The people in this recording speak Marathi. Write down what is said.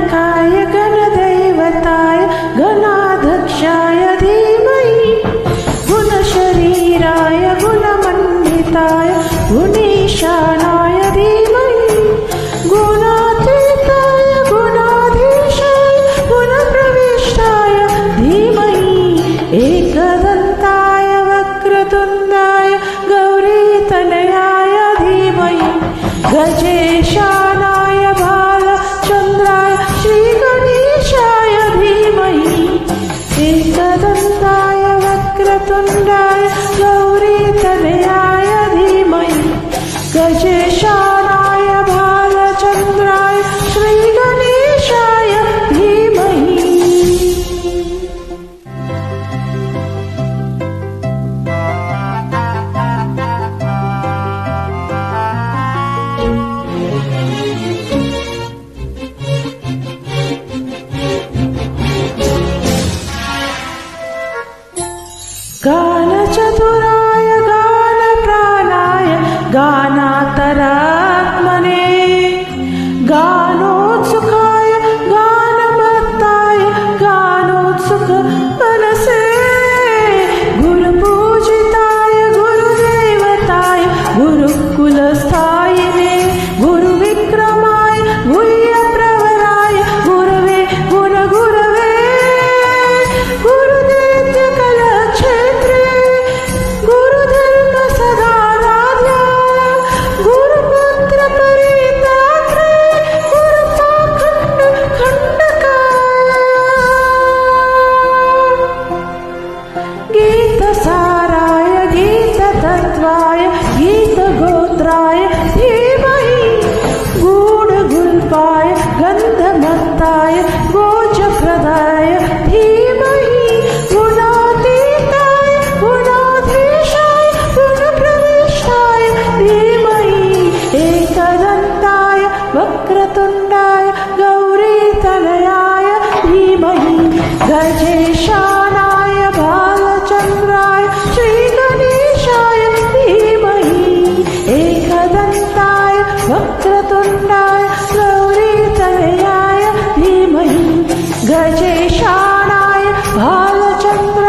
गणनायकाय गणदैवताय गणाध्यक्षाय धीमहि गुणशरीराय गुणमण्डिताय गुणीशानाय धीमहि गुणातीताय गुणाधीशाय गुणप्रविष्टाय धीमहि एकदन्ताय वक्रतुण्डाय गौरीतनयाय धीमहि गजेशानाय भालचन्द्राय श्रीगणेशाय धीमहि एकदन्ताय वक्रतुण्डाय गौरीतनयाय धीमहि गजेशानाय भालचन्द्राय श्रीगणेशाय धीमहि। गानचतुराय गानप्राणाय गानान्तरात्मने गानोत्सुकाय गानभक्ताय गानोत्सुक मनसे गुरुपूजिताय गुरुदेवताय गुरुकुलस्थायिने गुरुविक्रमाय गुह्यप्रवराय गुरवे गुणगुरवे गुरुदैत्यकलक्षेत्रे गुरुधर्म सदाराध्या गुरुपुत्रपरित्रात्रे गुरुपाखण्ड खण्डकाय गीतसाराय गीततत्त्वाय गीतगोत्राय धीमहि गूढगुल्पाय गन्धमत्ताय गोचप्रदाय धीमहि गुणातीताय गुणाधीशाय गुणप्रविष्टाय धीमहि एकदन्ताय वक्रतुण्डाय गौरीतनयाय धीमहि गजेशानाय भालचन्द्राय श्रीगणेशाय धीमहि एकदन्ताय वक्रतुण्डाय गौरीतनयाय धीमहि गजेशानाय भालचन्द्राय